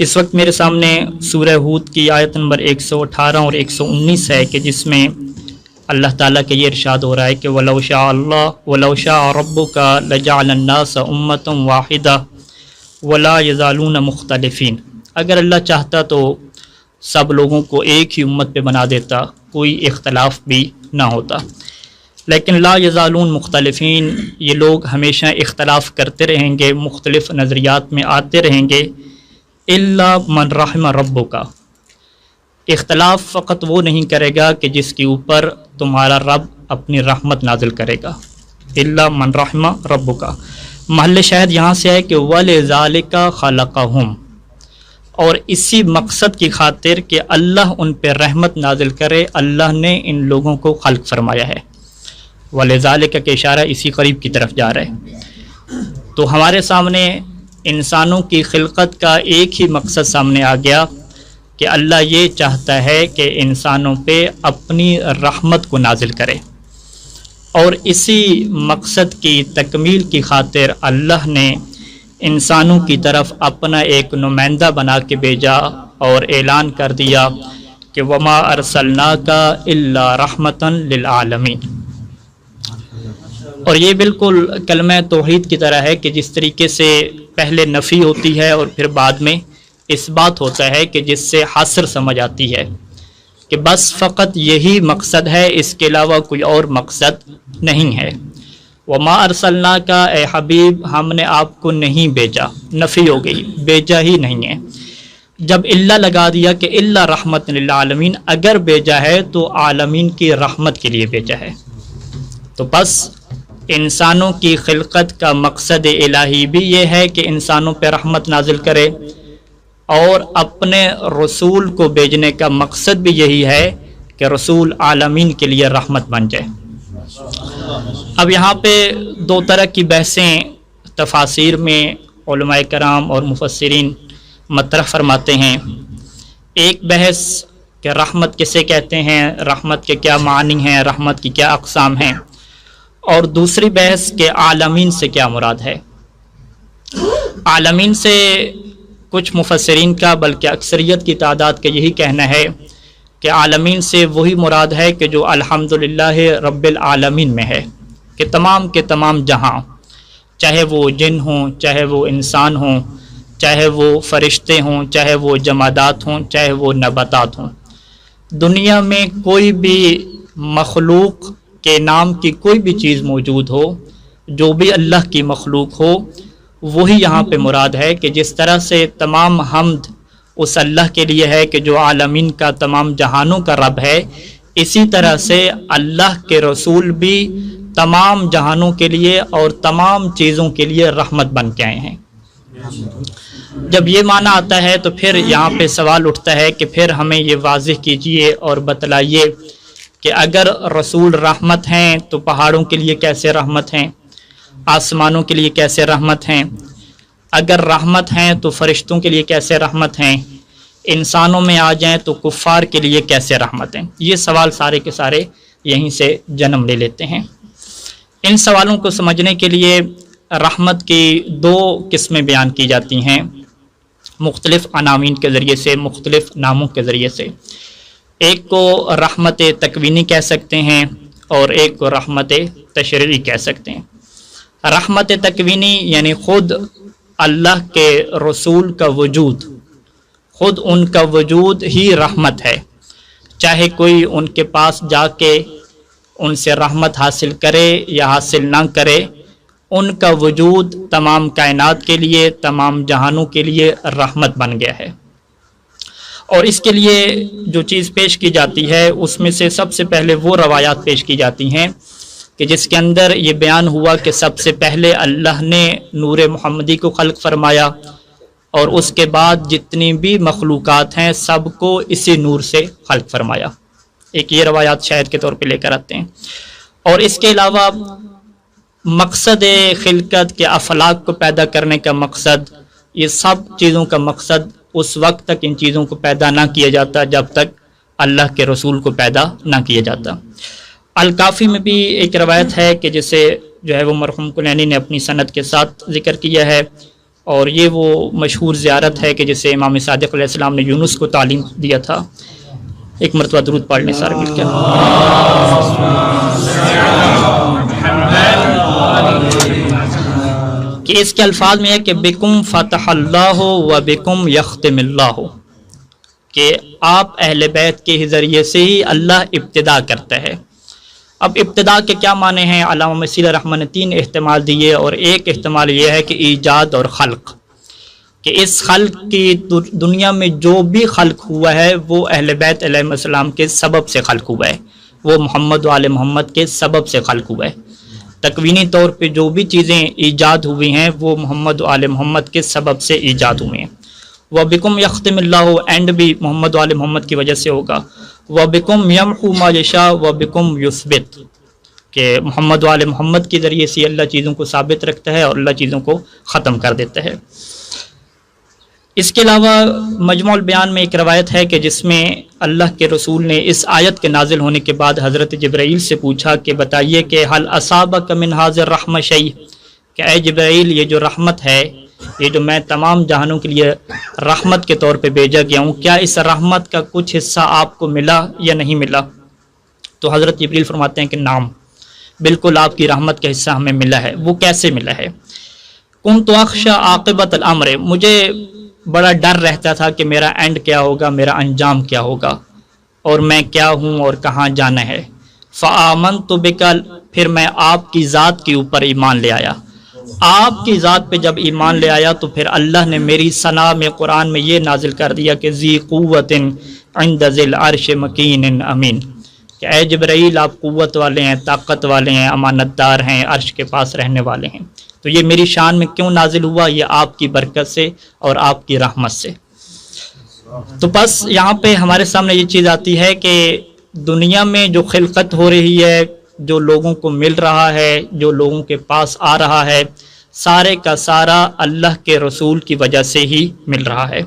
اس وقت میرے سامنے سورہ ہود کی آیت نمبر 118 اور 119 ہے کہ جس میں اللہ تعالیٰ کے یہ ارشاد ہو رہا ہے کہ وَلَوْ شَاءَ رَبُّكَ لَجَعَلَ النَّاسَ أُمَّةً وَاحِدَةً وَلَا يَزَالُونَ مُخْتَلِفِينَ، اگر اللہ چاہتا تو سب لوگوں کو ایک ہی امت پہ بنا دیتا، کوئی اختلاف بھی نہ ہوتا، لیکن لا یزالون مختلفین، یہ لوگ ہمیشہ اختلاف کرتے رہیں گے، مختلف نظریات میں آتے رہیں گے، الا من رحم ربک، اختلاف فقط وہ نہیں کرے گا کہ جس کے اوپر تمہارا رب اپنی رحمت نازل کرے گا، الا من رحم ربک۔ محل شاہد یہاں سے ہے کہ وَلِذَالِكَ خَلَقَهُمْ، اور اسی مقصد کی خاطر کہ اللہ ان پہ رحمت نازل کرے اللہ نے ان لوگوں کو خلق فرمایا ہے۔ وَلِذَالِكَ کے اشارہ اسی قریب کی طرف جا رہا ہے۔ تو ہمارے سامنے انسانوں کی خلقت کا ایک ہی مقصد سامنے آ گیا کہ اللہ یہ چاہتا ہے کہ انسانوں پہ اپنی رحمت کو نازل کرے، اور اسی مقصد کی تکمیل کی خاطر اللہ نے انسانوں کی طرف اپنا ایک نمائندہ بنا کے بھیجا اور اعلان کر دیا کہ وما ارسلناک الا رحمتا للعالمین۔ اور یہ بالکل کلمہ توحید کی طرح ہے کہ جس طریقے سے پہلے نفی ہوتی ہے اور پھر بعد میں اس بات ہوتا ہے کہ جس سے حصر سمجھ آتی ہے کہ بس فقط یہی مقصد ہے، اس کے علاوہ کوئی اور مقصد نہیں ہے۔ وما ارسلناک، اے حبیب ہم نے آپ کو نہیں بھیجا، نفی ہو گئی، بھیجا ہی نہیں ہے۔ جب اللہ لگا دیا کہ اللہ رحمت للعالمین، اگر بھیجا ہے تو عالمین کی رحمت کے لیے بھیجا ہے۔ تو بس انسانوں کی خلقت کا مقصد الہی بھی یہ ہے کہ انسانوں پہ رحمت نازل کرے، اور اپنے رسول کو بھیجنے کا مقصد بھی یہی ہے کہ رسول عالمین کے لیے رحمت بن جائے۔ اب یہاں پہ دو طرح کی بحثیں تفاسیر میں علماء کرام اور مفسرین مطرح فرماتے ہیں۔ ایک بحث کہ رحمت کسے کہتے ہیں، رحمت کے کیا معنی ہیں، رحمت کی کیا اقسام ہیں، اور دوسری بحث کہ عالمین سے کیا مراد ہے۔ عالمین سے کچھ مفسرین کا بلکہ اکثریت کی تعداد کا یہی کہنا ہے کہ عالمین سے وہی مراد ہے کہ جو الحمدللہ رب العالمین میں ہے، کہ تمام جہاں، چاہے وہ جن ہوں، چاہے وہ انسان ہوں، چاہے وہ فرشتے ہوں، چاہے وہ جمادات ہوں، چاہے وہ نباتات ہوں، دنیا میں کوئی بھی مخلوق کے نام کی کوئی بھی چیز موجود ہو، جو بھی اللہ کی مخلوق ہو، وہی یہاں پہ مراد ہے کہ جس طرح سے تمام حمد اس اللہ کے لیے ہے کہ جو عالمین کا تمام جہانوں کا رب ہے، اسی طرح سے اللہ کے رسول بھی تمام جہانوں کے لیے اور تمام چیزوں کے لیے رحمت بن کے آئے ہیں۔ جب یہ معنی آتا ہے تو پھر یہاں پہ سوال اٹھتا ہے کہ پھر ہمیں یہ واضح کیجئے اور بتلائیے کہ اگر رسول رحمت ہیں تو پہاڑوں کے لیے کیسے رحمت ہیں، آسمانوں کے لیے کیسے رحمت ہیں، اگر رحمت ہیں تو فرشتوں کے لیے کیسے رحمت ہیں، انسانوں میں آ جائیں تو کفار کے لیے کیسے رحمت ہیں۔ یہ سوال سارے کے سارے یہیں سے جنم لے لیتے ہیں۔ ان سوالوں کو سمجھنے کے لیے رحمت کی دو قسمیں بیان کی جاتی ہیں، مختلف عناوین کے ذریعے سے، مختلف ناموں کے ذریعے سے۔ ایک کو رحمت تکوینی کہہ سکتے ہیں اور ایک کو رحمت تشریعی کہہ سکتے ہیں۔ رحمت تکوینی یعنی خود اللہ کے رسول کا وجود، خود ان کا وجود ہی رحمت ہے، چاہے کوئی ان کے پاس جا کے ان سے رحمت حاصل کرے یا حاصل نہ کرے، ان کا وجود تمام کائنات کے لیے، تمام جہانوں کے لیے رحمت بن گیا ہے۔ اور اس کے لیے جو چیز پیش کی جاتی ہے اس میں سے سب سے پہلے وہ روایات پیش کی جاتی ہیں کہ جس کے اندر یہ بیان ہوا کہ سب سے پہلے اللہ نے نور محمدی کو خلق فرمایا، اور اس کے بعد جتنی بھی مخلوقات ہیں سب کو اسی نور سے خلق فرمایا۔ ایک یہ روایات شاہد کے طور پہ لے کر آتے ہیں۔ اور اس کے علاوہ مقصد خلقت کے افلاک کو پیدا کرنے کا مقصد، یہ سب چیزوں کا مقصد اس وقت تک ان چیزوں کو پیدا نہ کیا جاتا جب تک اللہ کے رسول کو پیدا نہ کیا جاتا۔ الکافی میں بھی ایک روایت ہے کہ جسے جو ہے وہ مرحوم کلینی نے اپنی سند کے ساتھ ذکر کیا ہے اور یہ وہ مشہور زیارت ہے کہ جسے امام صادق علیہ السلام نے یونس کو تعلیم دیا تھا۔ ایک مرتبہ درود پڑھ لیں سارے مل کے۔ کہ اس کے الفاظ میں ہے کہ بکم فتح اللہ و بکم یختم اللہ، کہ آپ اہل بیت کے ذریعے سے ہی اللہ ابتدا کرتا ہے۔ اب ابتدا کے کیا معنی ہیں؟ علامہ مسیح الرحمن نے 3 احتمال دیے، اور ایک احتمال یہ ہے کہ ایجاد اور خلق، کہ اس خلق کی دنیا میں جو بھی خلق ہوا ہے وہ اہل بیت علیہ السلام کے سبب سے خلق ہوا ہے، وہ محمد و آل محمد کے سبب سے خلق ہوا ہے۔ تکوینی طور پہ جو بھی چیزیں ایجاد ہوئی ہیں وہ محمد و آل محمد کے سبب سے ایجاد ہوئے ہیں۔ وَبِكُمْ يَخْتِمِ اللَّهُ، اینڈ بھی محمد و آل محمد کی وجہ سے ہوگا۔ وَبِكُمْ يَمْحُو مَا يَشَاءُ وَبِكُمْ يُثْبِتُ، کہ محمد و آل محمد کے ذریعے سے اللہ چیزوں کو ثابت رکھتا ہے اور اللہ چیزوں کو ختم کر دیتا ہے۔ اس کے علاوہ مجموع البیان میں ایک روایت ہے کہ جس میں اللہ کے رسول نے اس آیت کے نازل ہونے کے بعد حضرت جبرائیل سے پوچھا کہ بتائیے کہ حل اصابک من ھذا الرحمہ شیء، کہ اے جبرائیل یہ جو رحمت ہے، یہ جو میں تمام جہانوں کے لیے رحمت کے طور پہ بھیجا گیا ہوں، کیا اس رحمت کا کچھ حصہ آپ کو ملا یا نہیں ملا؟ تو حضرت جبرائیل فرماتے ہیں کہ نام، بالکل آپ کی رحمت کا حصہ ہمیں ملا ہے۔ وہ کیسے ملا ہے؟ کنت اخشى عاقبۃ الامر، مجھے بڑا ڈر رہتا تھا کہ میرا اینڈ کیا ہوگا، میرا انجام کیا ہوگا، اور میں کیا ہوں اور کہاں جانا ہے۔ فآمنت بک، پھر میں آپ کی ذات کے اوپر ایمان لے آیا۔ آپ کی ذات پہ جب ایمان لے آیا تو پھر اللہ نے میری ثنا میں قرآن میں یہ نازل کر دیا کہ ذی قوت عند ذی العرش مکین امین، کہ اے جبرائیل آپ قوت والے ہیں، طاقت والے ہیں، امانت دار ہیں، عرش کے پاس رہنے والے ہیں۔ تو یہ میری شان میں کیوں نازل ہوا؟ یہ آپ کی برکت سے اور آپ کی رحمت سے۔ تو بس یہاں پہ ہمارے سامنے یہ چیز آتی ہے کہ دنیا میں جو خلقت ہو رہی ہے، جو لوگوں کو مل رہا ہے، جو لوگوں کے پاس آ رہا ہے، سارے کا سارا اللہ کے رسول کی وجہ سے ہی مل رہا ہے۔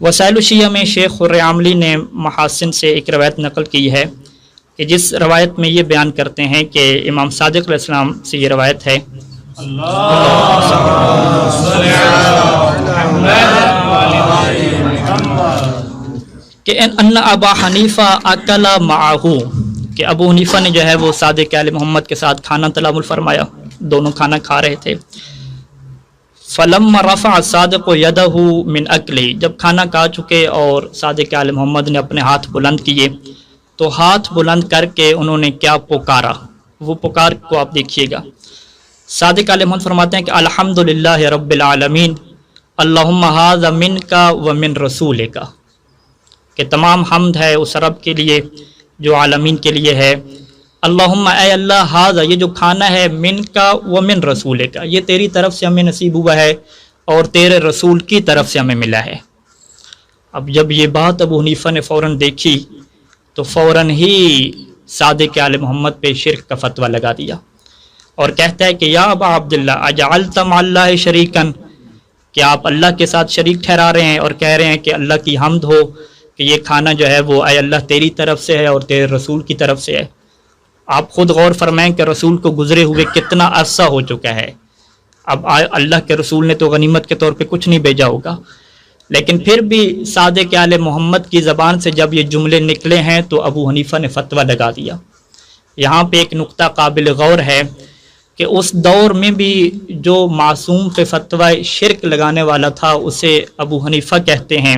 وسائل الشیعہ میں شیخ خرعاملی نے محاسن سے ایک روایت نقل کی ہے کہ جس روایت میں یہ بیان کرتے ہیں کہ امام صادق علیہ السلام سے یہ روایت ہے کہ ان ابا حنیفہ اکل معہو، کہ ابو حنیفہ نے جو ہے وہ صادق آل محمد کے ساتھ کھانا تناول فرمایا، دونوں کھانا کھا رہے تھے۔ فلما رفع صادق یدہ من اکلی، جب کھانا کھا چکے اور صادق آل محمد نے اپنے ہاتھ بلند کیے تو ہاتھ بلند کر کے انہوں نے کیا پکارا، وہ پکار کو آپ دیکھیے گا۔ صادق علیہ محمد فرماتے ہیں کہ الحمدللہ رب العالمین اللہم ھذا منک و من رسولک، کہ تمام حمد ہے اس رب کے لیے جو عالمین کے لیے ہے۔ اللہم، اے اللہ، ھذا، یہ جو کھانا ہے، منک و من رسولک، یہ تیری طرف سے ہمیں نصیب ہوا ہے اور تیرے رسول کی طرف سے ہمیں ملا ہے۔ اب جب یہ بات ابو حنیفہ نے فوراً دیکھی تو فوراً ہی صادق آل محمد پہ شرک کا فتویٰ لگا دیا اور کہتا ہے کہ یا ابا عبداللہ اجعلت مع اللہ شریکن، کہ آپ اللہ کے ساتھ شریک ٹھہرا رہے ہیں اور کہہ رہے ہیں کہ اللہ کی حمد ہو کہ یہ کھانا جو ہے وہ اے اللہ تیری طرف سے ہے اور تیرے رسول کی طرف سے ہے۔ آپ خود غور فرمائیں کہ رسول کو گزرے ہوئے کتنا عرصہ ہو چکا ہے۔ اب اللہ کے رسول نے تو غنیمت کے طور پہ کچھ نہیں بھیجا ہوگا، لیکن پھر بھی صادق آل محمد کی زبان سے جب یہ جملے نکلے ہیں تو ابو حنیفہ نے فتویٰ لگا دیا۔ یہاں پہ ایک نقطہ قابل غور ہے کہ اس دور میں بھی جو معصوم پہ فتویٰ شرک لگانے والا تھا اسے ابو حنیفہ کہتے ہیں،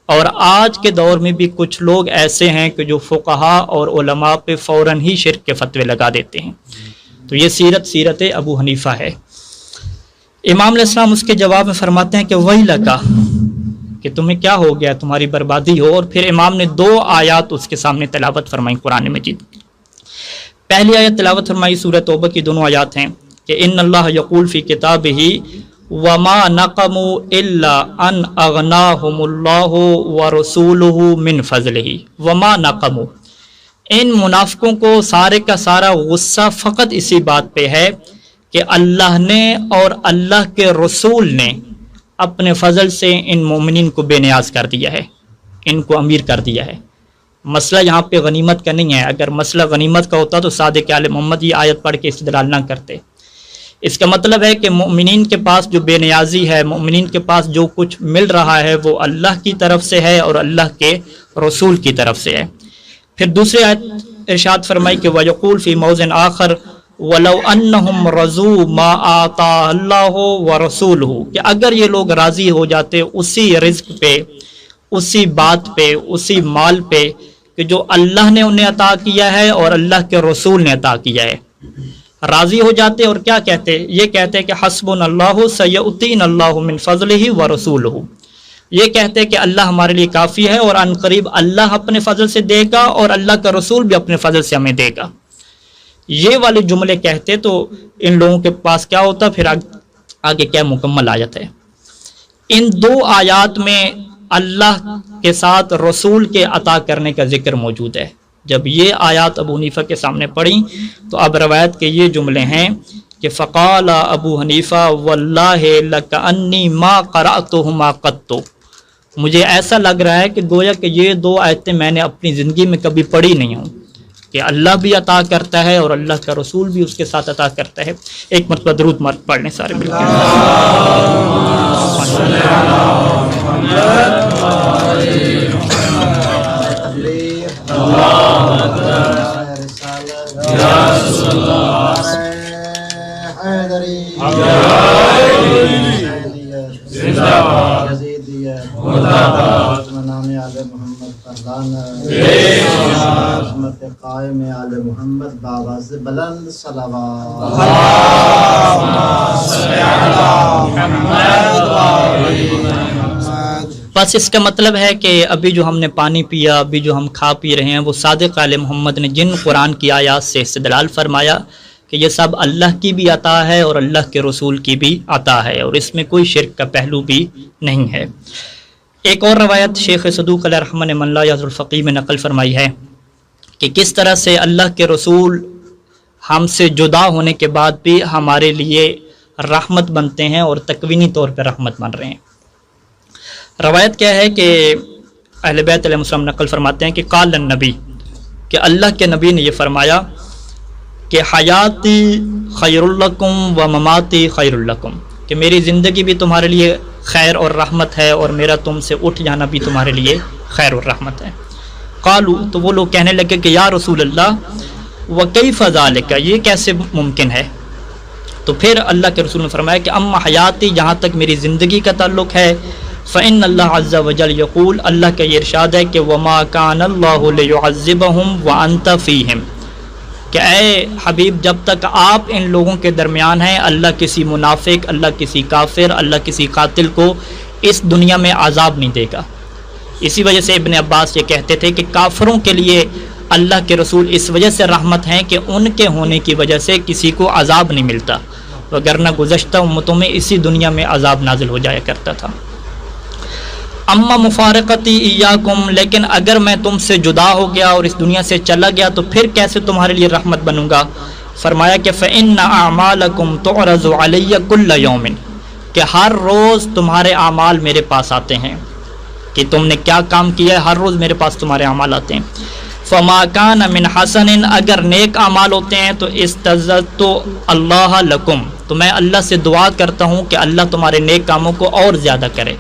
اور آج کے دور میں بھی کچھ لوگ ایسے ہیں کہ جو فقہا اور علماء پہ فوراً ہی شرک کے فتوے لگا دیتے ہیں۔ تو یہ سیرت ابو حنیفہ ہے۔ امام علیہ السلام اس کے جواب میں فرماتے ہیں کہ وہی لگا، کہ تمہیں کیا ہو گیا، تمہاری بربادی ہو۔ اور پھر امام نے 2 آیات اس کے سامنے تلاوت فرمائی قرآن مجید۔ پہلی آیت تلاوت فرمائی سورہ توبہ کی، دونوں آیات ہیں کہ ان اللہ یقول فی کتابہ وما نقموا الا ان اغناہم اللہ ورسولہ من فضلہ۔ وما نقموا، ان منافقوں کو سارے کا سارا غصہ فقط اسی بات پہ ہے کہ اللہ نے اور اللہ کے رسول نے اپنے فضل سے ان مومنین کو بے نیاز کر دیا ہے، ان کو امیر کر دیا ہے۔ مسئلہ یہاں پہ غنیمت کا نہیں ہے، اگر مسئلہ غنیمت کا ہوتا تو صادق آل محمد یہ آیت پڑھ کے استدلال نہ کرتے۔ اس کا مطلب ہے کہ مومنین کے پاس جو بے نیازی ہے، مومنین کے پاس جو کچھ مل رہا ہے وہ اللہ کی طرف سے ہے اور اللہ کے رسول کی طرف سے ہے۔ پھر دوسری آیت ارشاد فرمائی کہ وَيَقُولُ فِي مَوْضِعٍ آخر وَلَوْ أَنَّهُمْ رَضُوا مَا آتَاهُ اللَّهُ وَرَسُولُهُ، کہ اگر یہ لوگ راضی ہو جاتے اسی رزق پہ، اسی بات پہ، اسی مال پہ کہ جو اللہ نے انہیں عطا کیا ہے اور اللہ کے رسول نے عطا کیا ہے، راضی ہو جاتے اور کیا کہتے؟ یہ کہتے کہ حسبنا اللہ سیؤتینا اللہ من فضلہ ورسولہ، یہ کہتے کہ اللہ ہمارے لیے کافی ہے اور عن قریب اللہ اپنے فضل سے دے گا اور اللہ کا رسول بھی اپنے فضل سے ہمیں دے گا۔ یہ والے جملے کہتے تو ان لوگوں کے پاس کیا ہوتا؟ پھر آگے کیا مکمل آیت ہے۔ ان دو آیات میں اللہ کے ساتھ رسول کے عطا کرنے کا ذکر موجود ہے۔ جب یہ آیات ابو حنیفہ کے سامنے پڑھی تو اب روایت کے یہ جملے ہیں کہ فقال ابو حنیفہ واللہ لکأنی ما قرأتہما قط، مجھے ایسا لگ رہا ہے کہ گویا کہ یہ دو آیتیں میں نے اپنی زندگی میں کبھی پڑھی نہیں ہوں، کہ اللہ بھی عطا کرتا ہے اور اللہ کا رسول بھی اس کے ساتھ عطا کرتا ہے۔ ایک مرتبہ درود مرد پڑھ لیں سارے مل قائم آل محمد باواز بلند صلوات۔ بس اس کا مطلب ہے کہ ابھی جو ہم نے پانی پیا، ابھی جو ہم کھا پی رہے ہیں، وہ صادق آل محمد نے جن قرآن کی آیات سے استدلال فرمایا کہ یہ سب اللہ کی بھی عطا ہے اور اللہ کے رسول کی بھی عطا ہے اور اس میں کوئی شرک کا پہلو بھی نہیں ہے۔ ایک اور روایت شیخ صدوق علیہ رحمہ نے من لا یعذر الفقیہ میں نقل فرمائی ہے کہ کس طرح سے اللہ کے رسول ہم سے جدا ہونے کے بعد بھی ہمارے لیے رحمت بنتے ہیں اور تکوینی طور پہ رحمت بن رہے ہیں۔ روایت کیا ہے کہ اہل بیت علیہ السلام نقل فرماتے ہیں کہ قال النبی، کہ اللہ کے نبی نے یہ فرمایا کہ حیاتی خیر لکم و مماتی خیر لکم، کہ میری زندگی بھی تمہارے لیے خیر اور رحمت ہے اور میرا تم سے اٹھ جانا بھی تمہارے لیے خیر اور رحمت ہے۔ قالو، تو وہ لوگ کہنے لگے کہ یا رسول اللہ وکیف ذالک، یہ کیسے ممکن ہے؟ تو پھر اللہ کے رسول نے فرمایا کہ اما حیاتی، جہاں تک میری زندگی کا تعلق ہے، فإن اللہ عز وجل یقول، اللہ کا یہ ارشاد ہے کہ وما کان اللہ لیعذبہم وانت فیہم، کہ اے حبیب جب تک آپ ان لوگوں کے درمیان ہیں اللہ کسی منافق، اللہ کسی کافر، اللہ کسی قاتل کو اس دنیا میں عذاب نہیں دے گا۔ اسی وجہ سے ابن عباس یہ کہتے تھے کہ کافروں کے لیے اللہ کے رسول اس وجہ سے رحمت ہیں کہ ان کے ہونے کی وجہ سے کسی کو عذاب نہیں ملتا، وگرنہ گزشتہ امتوں میں اسی دنیا میں عذاب نازل ہو جایا کرتا تھا۔ اما مفارقتی ایاکم، لیکن اگر میں تم سے جدا ہو گیا اور اس دنیا سے چلا گیا تو پھر کیسے تمہارے لیے رحمت بنوں گا؟ فرمایا کہ فإن اعمالکم تعرض علی کل یوم، کہ ہر روز تمہارے اعمال میرے پاس آتے ہیں، کہ تم نے کیا کام کیا ہے ہر روز میرے پاس تمہارے اعمال آتے ہیں۔ فما کان من حسن، اگر نیک اعمال ہوتے ہیں تو استعذت اللہ لکم، تو میں اللہ سے دعا کرتا ہوں کہ اللہ تمہارے نیک کاموں کو اور زیادہ کرے۔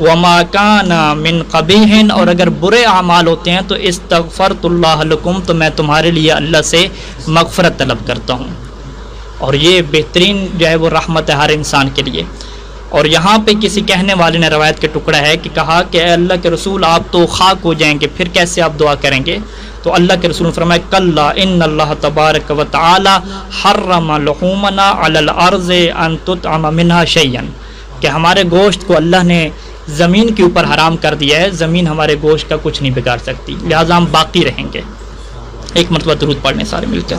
وما کان من قبیح، اور اگر برے اعمال ہوتے ہیں تو استغفرت اللہ لکم، تو میں تمہارے لیے اللہ سے مغفرت طلب کرتا ہوں۔ اور یہ بہترین جو ہے وہ رحمت ہے ہر انسان کے لیے۔ اور یہاں پہ کسی کہنے والے نے روایت کے ٹکڑا ہے کہ کہا کہ اے اللہ کے رسول آپ تو خاک ہو جائیں گے، پھر کیسے آپ دعا کریں گے؟ تو اللہ کے رسول نے فرمایا کلا ان اللہ تبارک و تعالی حرم لحومنا علی الارض ان تطعم منها شیئا، کہ ہمارے گوشت کو اللہ نے زمین کے اوپر حرام کر دیا ہے، زمین ہمارے گوشت کا کچھ نہیں بگاڑ سکتی، لہٰذا ہم باقی رہیں گے۔ ایک مرتبہ درود پڑھنے سارے مل کر۔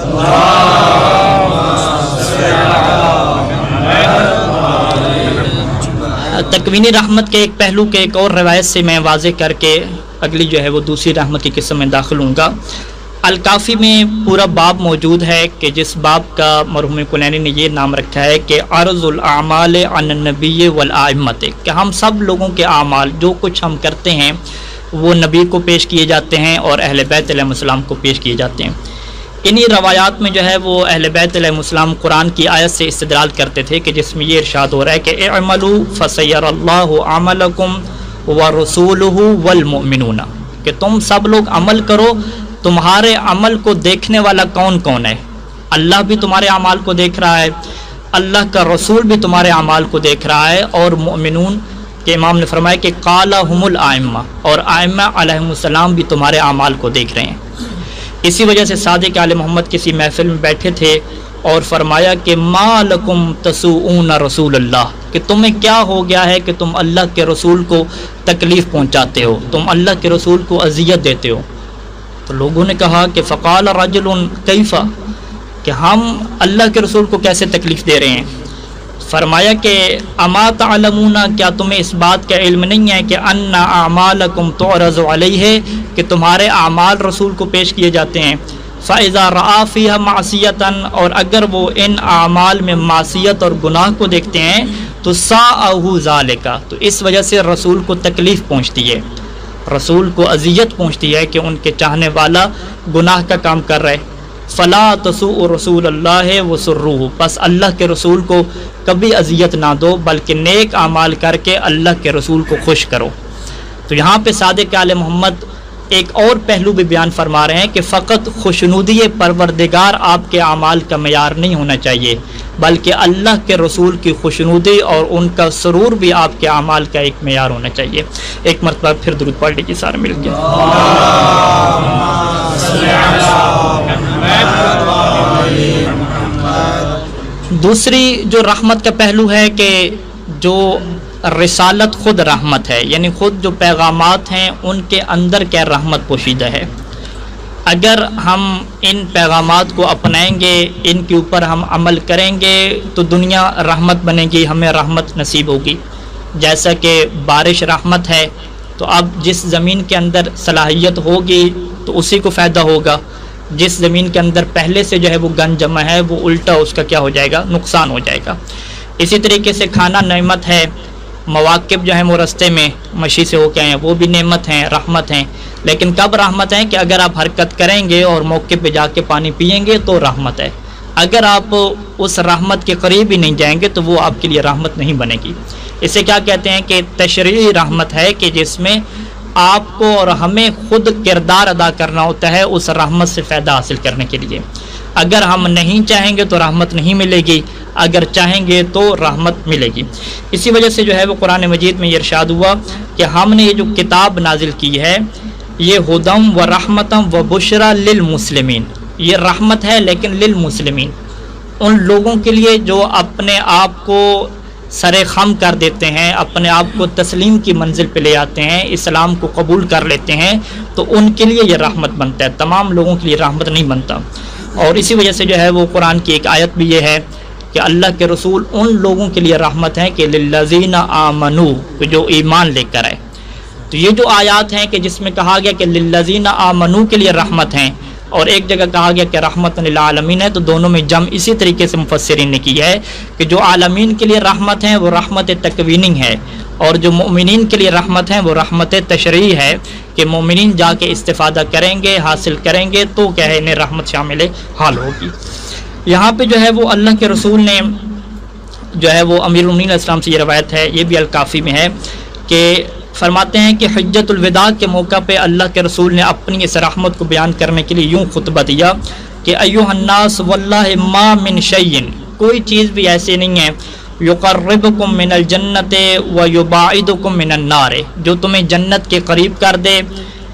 تکوینی رحمت کے ایک پہلو کے ایک اور روایت سے میں واضح کر کے اگلی جو ہے وہ دوسری رحمت کی قسم میں داخل ہوں گا۔ الکافی میں پورا باب موجود ہے کہ جس باب کا مرحوم کلینی نے یہ نام رکھا ہے کہ عرض الاعمال عن النبی والائمۃ، کہ ہم سب لوگوں کے اعمال جو کچھ ہم کرتے ہیں وہ نبی کو پیش کیے جاتے ہیں اور اہل بیت علیہ السلام کو پیش کیے جاتے ہیں۔ انہی روایات میں جو ہے وہ اہل بیت علیہ السلام قرآن کی آیت سے استدلال کرتے تھے کہ جس میں یہ ارشاد ہو رہا ہے کہ اعملوا فسیر اللہ عملکم ورسولہ والمؤمنون، کہ تم سب لوگ عمل کرو، تمہارے عمل کو دیکھنے والا کون کون ہے؟ اللہ بھی تمہارے اعمال کو دیکھ رہا ہے، اللہ کا رسول بھی تمہارے اعمال کو دیکھ رہا ہے، اور مؤمنون کہ امام نے فرمایا کہ قالہم الائمہ، اور ائمہ علیہم السلام بھی تمہارے اعمال کو دیکھ رہے ہیں۔ اسی وجہ سے صادق آل محمد کسی محفل میں بیٹھے تھے اور فرمایا کہ ما لکم تسوؤون رسول اللہ، کہ تمہیں کیا ہو گیا ہے کہ تم اللہ کے رسول کو تکلیف پہنچاتے ہو، تم اللہ کے رسول کو اذیت دیتے ہو۔ تو لوگوں نے کہا کہ فقال رجل کیف، کہ ہم اللہ کے رسول کو کیسے تکلیف دے رہے ہیں؟ فرمایا کہ اما تعلمون، کیا تمہیں اس بات کا علم نہیں ہے کہ ان اعمالکم تعرض علیہ، کہ تمہارے اعمال رسول کو پیش کیے جاتے ہیں، فاذا رأى فیہا معصیتا، اور اگر وہ ان اعمال میں معصیت اور گناہ کو دیکھتے ہیں تو ساءہ ذالک، تو اس وجہ سے رسول کو تکلیف پہنچتی ہے، رسول کو اذیت پہنچتی ہے کہ ان کے چاہنے والا گناہ کا کام کر رہے۔ فلا تسوء رسول اللہ وسروہ، پس اللہ کے رسول کو کبھی اذیت نہ دو بلکہ نیک اعمال کر کے اللہ کے رسول کو خوش کرو۔ تو یہاں پہ صادق آل محمد ایک اور پہلو بھی بیان فرما رہے ہیں کہ فقط خوشنودی پروردگار آپ کے اعمال کا معیار نہیں ہونا چاہیے، بلکہ اللہ کے رسول کی خوشنودی اور ان کا سرور بھی آپ کے اعمال کا ایک معیار ہونا چاہیے۔ ایک مرتبہ پھر درود پڑھ لیجیے سارے مل کے۔ دوسری جو رحمت کا پہلو ہے کہ جو رسالت خود رحمت ہے، یعنی خود جو پیغامات ہیں ان کے اندر کیا رحمت پوشیدہ ہے۔ اگر ہم ان پیغامات کو اپنائیں گے، ان کے اوپر ہم عمل کریں گے تو دنیا رحمت بنے گی، ہمیں رحمت نصیب ہوگی۔ جیسا کہ بارش رحمت ہے، تو اب جس زمین کے اندر صلاحیت ہوگی تو اسی کو فائدہ ہوگا، جس زمین کے اندر پہلے سے جو ہے وہ گند جمع ہے وہ الٹا اس کا کیا ہو جائے گا، نقصان ہو جائے گا۔ اسی طریقے سے کھانا نعمت ہے، مواقب جو ہیں وہ رستے میں مشی سے ہو کے آئے ہیں وہ بھی نعمت ہیں، رحمت ہیں، لیکن کب رحمت ہے کہ اگر آپ حرکت کریں گے اور موقع پہ جا کے پانی پئیں گے تو رحمت ہے۔ اگر آپ اس رحمت کے قریب ہی نہیں جائیں گے تو وہ آپ کے لیے رحمت نہیں بنے گی۔ اسے کیا کہتے ہیں کہ تشریعی رحمت ہے، کہ جس میں آپ کو اور ہمیں خود کردار ادا کرنا ہوتا ہے اس رحمت سے فائدہ حاصل کرنے کے لیے۔ اگر ہم نہیں چاہیں گے تو رحمت نہیں ملے گی، اگر چاہیں گے تو رحمت ملے گی۔ اسی وجہ سے جو ہے وہ قرآن مجید میں یہ ارشاد ہوا کہ ہم نے یہ جو کتاب نازل کی ہے یہ ہدم و رحمتم و بشرا للمسلمین، یہ رحمت ہے لیکن للمسلمین، ان لوگوں کے لیے جو اپنے آپ کو سر خم کر دیتے ہیں، اپنے آپ کو تسلیم کی منزل پہ لے آتے ہیں، اسلام کو قبول کر لیتے ہیں، تو ان کے لیے یہ رحمت بنتا ہے، تمام لوگوں کے لیے رحمت نہیں بنتا۔ اور اسی وجہ سے جو ہے وہ قرآن کی ایک آیت بھی یہ ہے کہ اللہ کے رسول ان لوگوں کے لیے رحمت ہیں کہ للذین آمنوا، جو ایمان لے کر آئے۔ تو یہ جو آیات ہیں کہ جس میں کہا گیا کہ للذین آمنوا کے لیے رحمت ہیں، اور ایک جگہ کہا گیا کہ رحمت للعالمین ہے، تو دونوں میں جمع اسی طریقے سے مفسرین نے کی ہے کہ جو عالمین کے لیے رحمت ہیں وہ رحمت تکوینی ہے، اور جو مومنین کے لیے رحمت ہیں وہ رحمت تشریعی ہے، کہ مومنین جا کے استفادہ کریں گے، حاصل کریں گے تو کیا ہے انہیں رحمت شامل حال ہوگی۔ یہاں پہ جو ہے وہ اللہ کے رسول نے جو ہے وہ امیر المومنین علیہ السلام سے یہ روایت ہے، یہ بھی الکافی میں ہے، کہ فرماتے ہیں کہ حجت الوداع کے موقع پہ اللہ کے رسول نے اپنی اس رحمت کو بیان کرنے کے لیے یوں خطبہ دیا کہ ایھا الناس واللہ ما من شیء، کوئی چیز بھی ایسی نہیں ہے، یقربکم من الجنت و یباعدکم من النار، جو تمہیں جنت کے قریب کر دے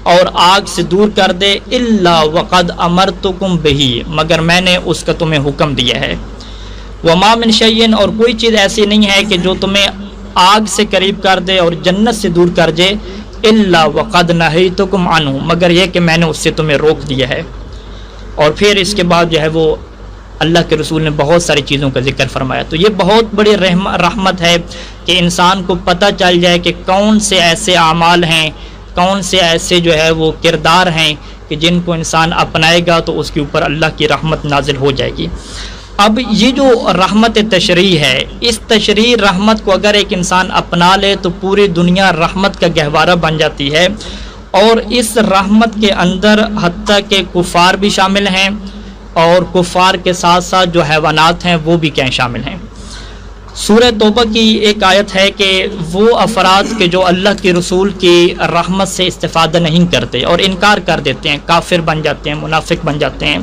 اور آگ سے دور کر دے، الا وقد امرتکم بہ، مگر میں نے اس کا تمہیں حکم دیا ہے۔ وما من شیء، اور کوئی چیز ایسی نہیں ہے کہ جو تمہیں آگ سے قریب کر دے اور جنت سے دور کر دے، الا وقد نہیتکم عنہ، مگر یہ کہ میں نے اس سے تمہیں روک دیا ہے۔ اور پھر اس کے بعد جو ہے وہ اللہ کے رسول نے بہت ساری چیزوں کا ذکر فرمایا۔ تو یہ بہت بڑی رحمت ہے کہ انسان کو پتہ چل جائے کہ کون سے ایسے اعمال ہیں، کون سے ایسے جو ہے وہ کردار ہیں کہ جن کو انسان اپنائے گا تو اس کے اوپر اللہ کی رحمت نازل ہو جائے گی۔ اب یہ جو رحمت تشریع ہے، اس تشریع رحمت کو اگر ایک انسان اپنا لے تو پوری دنیا رحمت کا گہوارہ بن جاتی ہے، اور اس رحمت کے اندر حتیٰ کہ کفار بھی شامل ہیں، اور کفار کے ساتھ ساتھ جو حیوانات ہیں وہ بھی کہیں شامل ہیں۔ سورہ توبہ کی ایک آیت ہے کہ وہ افراد کے جو اللہ کے رسول کی رحمت سے استفادہ نہیں کرتے اور انکار کر دیتے ہیں، کافر بن جاتے ہیں، منافق بن جاتے ہیں،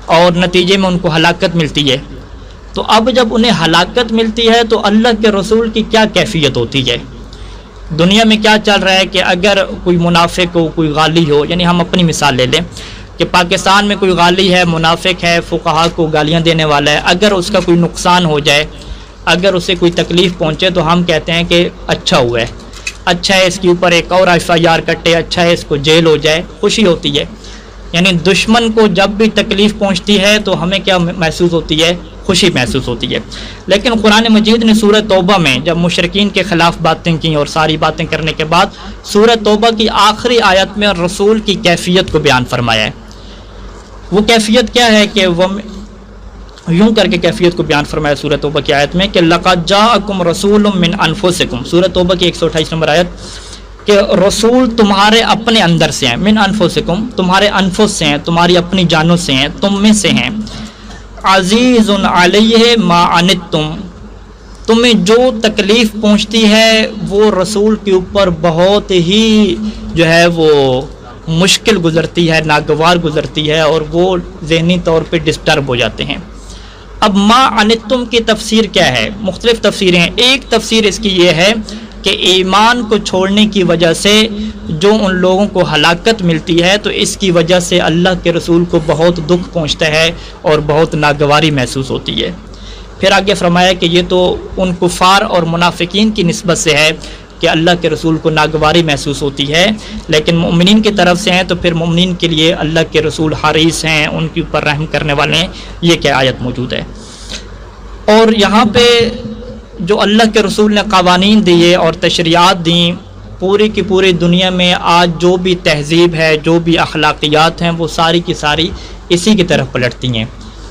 اور نتیجے میں ان کو ہلاکت ملتی ہے۔ تو اب جب انہیں ہلاکت ملتی ہے تو اللہ کے رسول کی کیا کیفیت ہوتی ہے؟ دنیا میں کیا چل رہا ہے کہ اگر کوئی منافق ہو، کوئی غالی ہو، یعنی ہم اپنی مثال لے لیں کہ پاکستان میں کوئی غالی ہے، منافق ہے، فقہا کو گالیاں دینے والا ہے، اگر اس کا کوئی نقصان ہو جائے، اگر اسے کوئی تکلیف پہنچے تو ہم کہتے ہیں کہ اچھا ہوا ہے، اچھا ہے اس کے اوپر ایک اور FIR کٹے، اچھا ہے اس کو جیل ہو جائے، خوشی ہوتی ہے۔ یعنی دشمن کو جب بھی تکلیف پہنچتی ہے تو ہمیں کیا محسوس ہوتی ہے؟ خوشی محسوس ہوتی ہے۔ لیکن قرآن مجید نے سورہ توبہ میں جب مشرکین کے خلاف باتیں کی اور ساری باتیں کرنے کے بعد سورہ توبہ کی آخری آیت میں رسول کی کیفیت کو بیان فرمایا ہے۔ وہ کیفیت کیا ہے کہ وہ یوں کر کے کیفیت کو بیان فرمایا سورہ توبہ کی آیت میں کہ لَقَدْ جَاءَكُمْ رَسُولٌ مِّنْ أَنفُسِكُمْ، سورہ توبہ کی 128 نمبر آیت، کہ رسول تمہارے اپنے اندر سے ہیں، من انفسکم، تمہارے انفس سے ہیں، تمہاری اپنی جانوں سے ہیں، تم میں سے ہیں، عزیز علیہ ما عنتم، تمہیں جو تکلیف پہنچتی ہے وہ رسول کے اوپر بہت ہی جو ہے وہ مشکل گزرتی ہے، ناگوار گزرتی ہے، اور وہ ذہنی طور پہ ڈسٹرب ہو جاتے ہیں۔ اب ما عنتم کی تفسیر کیا ہے؟ مختلف تفسیریں ہیں۔ ایک تفسیر اس کی یہ ہے کہ ایمان کو چھوڑنے کی وجہ سے جو ان لوگوں کو ہلاکت ملتی ہے تو اس کی وجہ سے اللہ کے رسول کو بہت دکھ پہنچتا ہے اور بہت ناگواری محسوس ہوتی ہے۔ پھر آگے فرمایا کہ یہ تو ان کفار اور منافقین کی نسبت سے ہے کہ اللہ کے رسول کو ناگواری محسوس ہوتی ہے، لیکن مومنین کی طرف سے ہیں تو پھر مومنین کے لیے اللہ کے رسول حریص ہیں، ان کے اوپر رحم کرنے والے ہیں۔ یہ کیا آیت موجود ہے۔ اور یہاں پہ جو اللہ کے رسول نے قوانین دیے اور تشریعات دیں، پوری کی پوری دنیا میں آج جو بھی تہذیب ہے، جو بھی اخلاقیات ہیں، وہ ساری کی ساری اسی کی طرف پلٹتی ہیں۔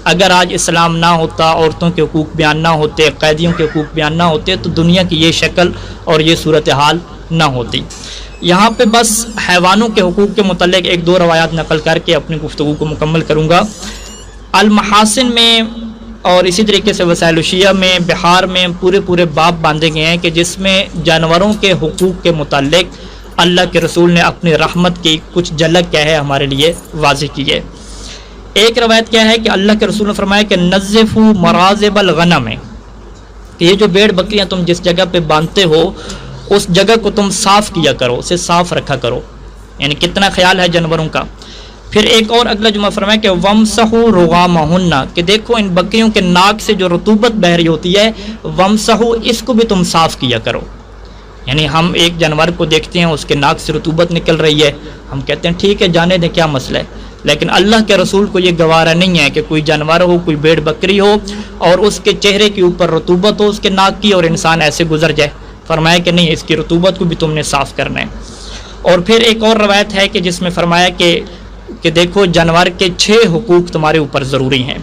اگر آج اسلام نہ ہوتا، عورتوں کے حقوق بیان نہ ہوتے، قیدیوں کے حقوق بیان نہ ہوتے، تو دنیا کی یہ شکل اور یہ صورتحال نہ ہوتی۔ یہاں پہ بس حیوانوں کے حقوق کے متعلق ایک دو روایات نقل کر کے اپنی گفتگو کو مکمل کروں گا۔ المحاسن میں اور اسی طریقے سے وسائل الشیعہ میں، بہار میں پورے باب باندھے گئے ہیں کہ جس میں جانوروں کے حقوق کے متعلق اللہ کے رسول نے اپنی رحمت کی کچھ جھلک کیا ہے ہمارے لیے واضح کی ہے۔ ایک روایت کیا ہے کہ اللہ کے رسول نے فرمایا کہ نظفوا مراذب الغنم، کہ یہ جو بھیڑ بکریاں تم جس جگہ پہ باندھتے ہو اس جگہ کو تم صاف کیا کرو، اسے صاف رکھا کرو، یعنی کتنا خیال ہے جانوروں کا۔ پھر ایک اور اگلا جملہ فرمایا کہ وَمْسَحُوا رُغَامَهُنَّ، کہ دیکھو ان بکریوں کے ناک سے جو رطوبت بہ رہی ہوتی ہے، وَمْسَحُوا، اس کو بھی تم صاف کیا کرو۔ یعنی ہم ایک جانور کو دیکھتے ہیں اس کے ناک سے رطوبت نکل رہی ہے، ہم کہتے ہیں ٹھیک ہے جانے دیں، کیا مسئلہ ہے، لیکن اللہ کے رسول کو یہ گوارا نہیں ہے کہ کوئی جانور ہو، کوئی بھیڑ بکری ہو اور اس کے چہرے کے اوپر رطوبت ہو اس کے ناک کی اور انسان ایسے گزر جائے۔ فرمایا کہ نہیں، اس کی رطوبت کو بھی تم نے صاف کرنا ہے۔ اور پھر ایک اور روایت ہے کہ جس میں فرمایا کہ دیکھو جانور کے 6 حقوق تمہارے اوپر ضروری ہیں۔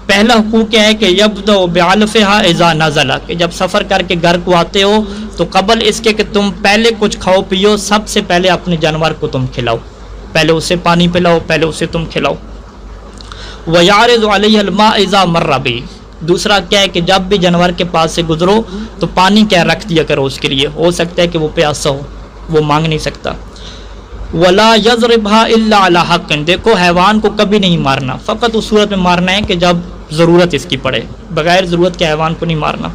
پہلا حقوق کیا ہے کہ یبدأ بعلفها اذا نزل، کہ جب سفر کر کے گھر کو آتے ہو تو قبل اس کے کہ تم پہلے کچھ کھاؤ پیو، سب سے پہلے اپنے جانور کو تم کھلاؤ، پہلے اسے پانی پلاؤ، پہلے اسے تم کھلاؤ۔ وَيَعْرِضُ عَلَيْهَا الْمَاءَ إِذَا مَرَّ بِهِ، دوسرا کیا ہے کہ جب بھی جانور کے پاس سے گزرو تو پانی کیا رکھ دیا کرو اس کے لیے، ہو سکتا ہے کہ وہ پیاسا ہو، وہ مانگ نہیں سکتا۔ وَلَا يَضْرِبْهَا إِلَّا عَلَى حَقٍ، دیکھو حیوان کو کبھی نہیں مارنا، فقط اس صورت میں مارنا ہے کہ جب ضرورت اس کی پڑے، بغیر ضرورت کے حیوان کو نہیں مارنا۔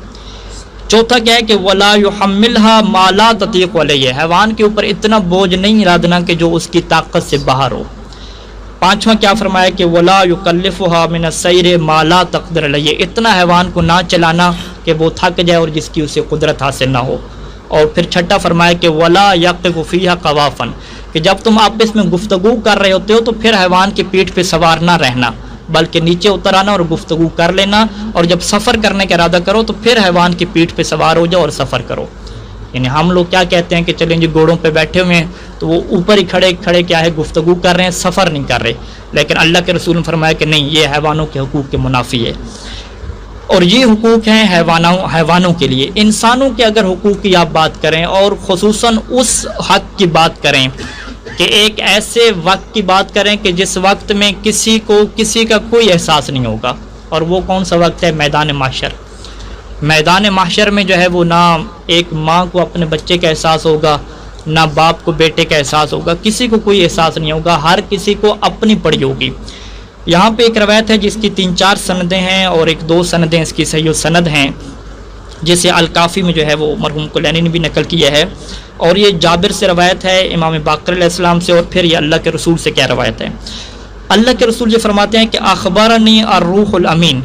چوتھا کیا ہے کہ وَلَا يُحَمِّلْهَا مَا لَا تَطِيقُ عَلَيْهِ، حیوان کے اوپر اتنا بوجھ نہیں لادنا کہ جو اس کی طاقت سے باہر ہو۔ پانچواں کیا فرمایا کہ وَلَا يُكَلِّفُهَا مِنَ السَّيْرِ مَا لَا تَقْدِرُ عَلَيْهِ، اتنا حیوان کو نہ چلانا کہ وہ تھک جائے اور جس کی اسے قدرت حاصل نہ ہو۔ اور پھر چھٹا فرمایا کہ وَلَا يَقِفُ فِيهَا قَوَافًا، کہ جب تم آپس میں گفتگو کر رہے ہوتے ہو تو پھر حیوان کی پیٹھ پہ سوار نہ رہنا، بلکہ نیچے اتر آنا اور گفتگو کر لینا، اور جب سفر کرنے کا ارادہ کرو تو پھر حیوان کی پیٹھ پہ سوار ہو جاؤ اور سفر کرو۔ یعنی ہم لوگ کیا کہتے ہیں کہ چلیں جی گھوڑوں پہ بیٹھے ہوئے ہیں تو وہ اوپر ہی کھڑے کیا ہے گفتگو کر رہے ہیں، سفر نہیں کر رہے، لیکن اللہ کے رسول نے فرمایا کہ نہیں، یہ حیوانوں کے حقوق کے منافی ہے۔ اور یہ حقوق ہیں حیوانوں کے لیے۔ انسانوں کے اگر حقوق کی آپ بات کریں اور خصوصاً اس حق کی بات کریں کہ ایک ایسے وقت کی بات کریں کہ جس وقت میں کسی کو کسی کا کوئی احساس نہیں ہوگا، اور وہ کون سا وقت ہے؟ میدان محشر۔ میدان محشر میں جو ہے وہ نہ ایک ماں کو اپنے بچے کا احساس ہوگا، نہ باپ کو بیٹے کا احساس ہوگا، کسی کو کوئی احساس نہیں ہوگا، ہر کسی کو اپنی پڑی ہوگی۔ یہاں پہ ایک روایت ہے جس کی 3-4 سندیں ہیں اور 1-2 سندیں اس کی صحیح سند ہیں، جسے الکافی میں جو ہے وہ مرحوم کلینی نے بھی نقل کیا ہے، اور یہ جابر سے روایت ہے، امام باقر علیہ السلام سے، اور پھر یہ اللہ کے رسول سے کیا روایت ہے۔ اللہ کے رسول یہ فرماتے ہیں کہ اخبرنی الروح الامین،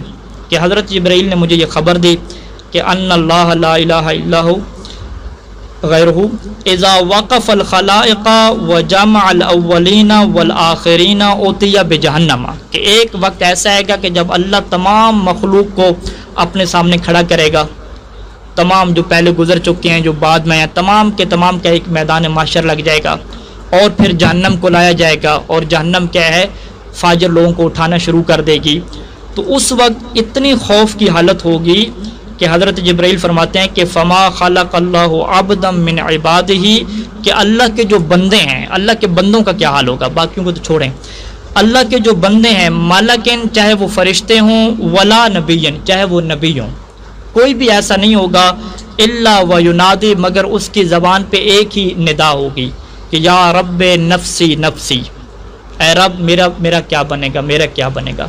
کہ حضرت جبرائیل نے مجھے یہ خبر دی کہ ان اللہ لا الہ الا ہو غیرہ اذا وقف الخلائق وجمع الاولین والآخرین اوتی بجہنم، کہ ایک وقت ایسا آئے گا کہ جب اللہ تمام مخلوق کو اپنے سامنے کھڑا کرے گا، تمام جو پہلے گزر چکے ہیں، جو بعد میں ہیں، تمام کے تمام کا ایک میدان محشر لگ جائے گا، اور پھر جہنم کو لایا جائے گا، اور جہنم کیا ہے؟ فاجر لوگوں کو اٹھانا شروع کر دے گی۔ تو اس وقت اتنی خوف کی حالت ہوگی کہ حضرت جبرائیل فرماتے ہیں کہ فما خلق اللہ عبدا من عبادہ، کہ اللہ کے جو بندے ہیں، اللہ کے بندوں کا کیا حال ہوگا، باقیوں کو تو چھوڑیں، اللہ کے جو بندے ہیں، ملکن چاہے وہ فرشتے ہوں، ولا نبیین چاہے وہ نبی ہوں، کوئی بھی ایسا نہیں ہوگا الا وینادی مگر اس کی زبان پہ ایک ہی ندا ہوگی کہ یا رب نفسی نفسی، اے رب میرا کیا بنے گا، میرا کیا بنے گا۔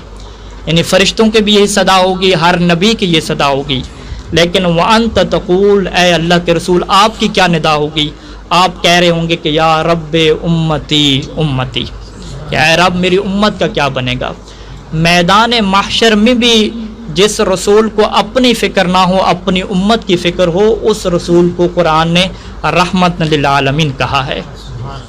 یعنی فرشتوں کے بھی یہی صدا ہوگی، ہر نبی کی یہ صدا ہوگی، لیکن وانت تقول، اے اللہ کے رسول آپ کی کیا ندا ہوگی؟ آپ کہہ رہے ہوں گے کہ یا رب امتی امتی، کہ اے رب میری امت کا کیا بنے گا۔ میدان محشر میں بھی جس رسول کو اپنی فکر نہ ہو، اپنی امت کی فکر ہو، اس رسول کو قرآن نے رحمت للعالمین کہا ہے۔